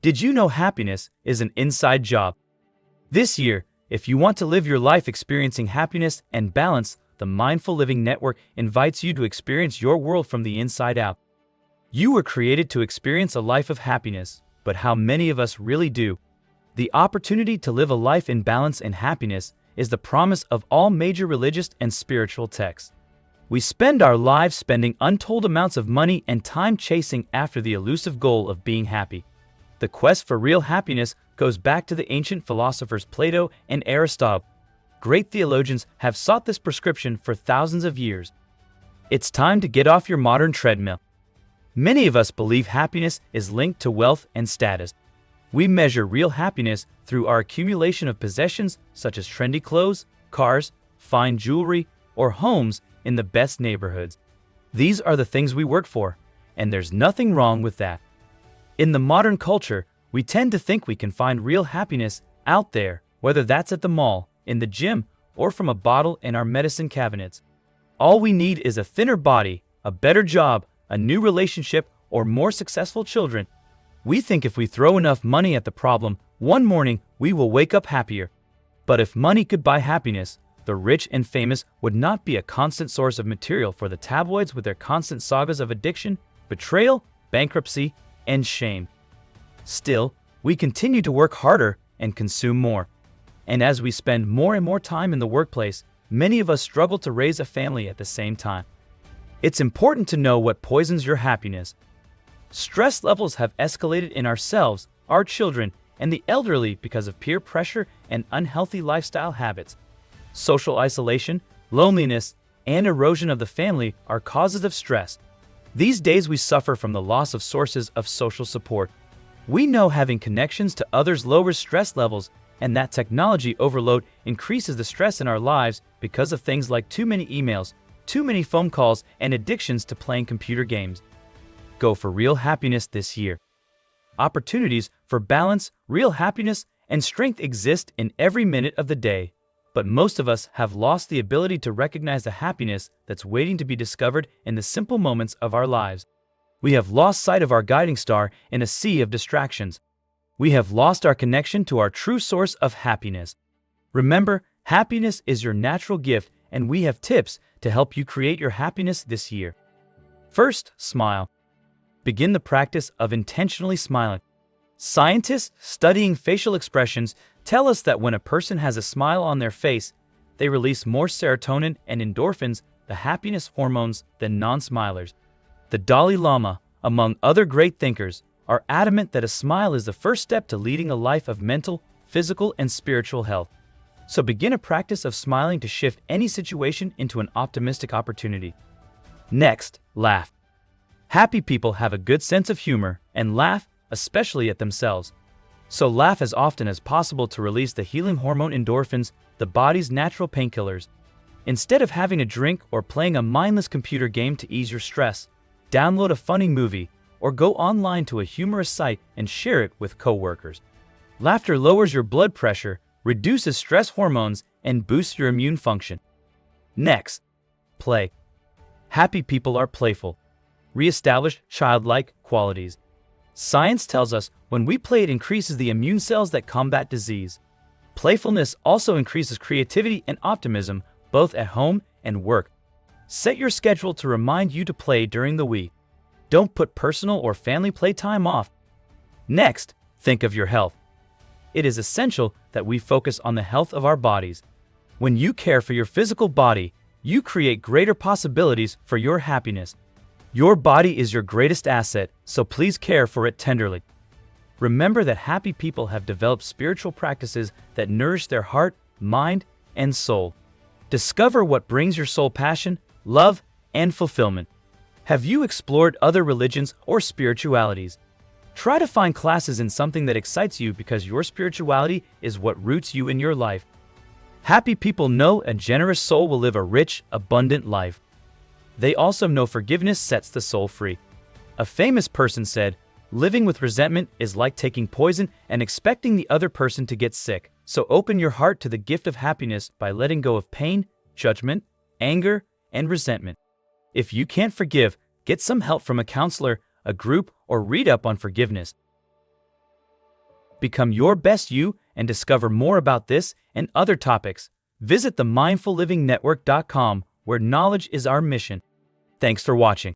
Did you know happiness is an inside job? This year, if you want to live your life experiencing happiness and balance, the Mindful Living Network invites you to experience your world from the inside out. You were created to experience a life of happiness, but how many of us really do? The opportunity to live a life in balance and happiness is the promise of all major religious and spiritual texts. We spend our lives spending untold amounts of money and time chasing after the elusive goal of being happy. The quest for real happiness goes back to the ancient philosophers Plato and Aristotle. Great theologians have sought this prescription for thousands of years. It's time to get off your modern treadmill. Many of us believe happiness is linked to wealth and status. We measure real happiness through our accumulation of possessions such as trendy clothes, cars, fine jewelry, or homes in the best neighborhoods. These are the things we work for, and there's nothing wrong with that. In the modern culture, we tend to think we can find real happiness out there, whether that's at the mall, in the gym, or from a bottle in our medicine cabinets. All we need is a thinner body, a better job, a new relationship, or more successful children. We think if we throw enough money at the problem, one morning we will wake up happier. But if money could buy happiness, the rich and famous would not be a constant source of material for the tabloids with their constant sagas of addiction, betrayal, bankruptcy, and shame. Still, we continue to work harder and consume more. And as we spend more and more time in the workplace, many of us struggle to raise a family at the same time. It's important to know what poisons your happiness. Stress levels have escalated in ourselves, our children, and the elderly because of peer pressure and unhealthy lifestyle habits. Social isolation, loneliness, and erosion of the family are causes of stress. These days we suffer from the loss of sources of social support. We know having connections to others lowers stress levels, and that technology overload increases the stress in our lives because of things like too many emails, too many phone calls, and addictions to playing computer games. Go for real happiness this year. Opportunities for balance, real happiness, and strength exist in every minute of the day, but most of us have lost the ability to recognize the happiness that's waiting to be discovered in the simple moments of our lives. We have lost sight of our guiding star in a sea of distractions. We have lost our connection to our true source of happiness. Remember, happiness is your natural gift, and we have tips to help you create your happiness this year. First, smile. Begin the practice of intentionally smiling. Scientists studying facial expressions tell us that when a person has a smile on their face, they release more serotonin and endorphins, the happiness hormones, than non-smilers. The Dalai Lama, among other great thinkers, are adamant that a smile is the first step to leading a life of mental, physical, and spiritual health. So begin a practice of smiling to shift any situation into an optimistic opportunity. Next, laugh. Happy people have a good sense of humor and laugh, especially at themselves. So laugh as often as possible to release the healing hormone endorphins, the body's natural painkillers. Instead of having a drink or playing a mindless computer game to ease your stress, download a funny movie or go online to a humorous site and share it with coworkers. Laughter lowers your blood pressure, reduces stress hormones, and boosts your immune function. Next, play. Happy people are playful. Reestablish childlike qualities. Science tells us when we play, it increases the immune cells that combat disease. Playfulness also increases creativity and optimism, both at home and work. Set your schedule to remind you to play during the week. Don't put personal or family playtime off. Next, think of your health. It is essential that we focus on the health of our bodies. When you care for your physical body, you create greater possibilities for your happiness. Your body is your greatest asset, so please care for it tenderly. Remember that happy people have developed spiritual practices that nourish their heart, mind, and soul. Discover what brings your soul passion, love, and fulfillment. Have you explored other religions or spiritualities? Try to find classes in something that excites you because your spirituality is what roots you in your life. Happy people know a generous soul will live a rich, abundant life. They also know forgiveness sets the soul free. A famous person said, "Living with resentment is like taking poison and expecting the other person to get sick. So open your heart to the gift of happiness by letting go of pain, judgment, anger, and resentment. If you can't forgive, get some help from a counselor, a group, or read up on forgiveness." Become your best you and discover more about this and other topics. Visit themindfullivingnetwork.com, where knowledge is our mission. Thanks for watching.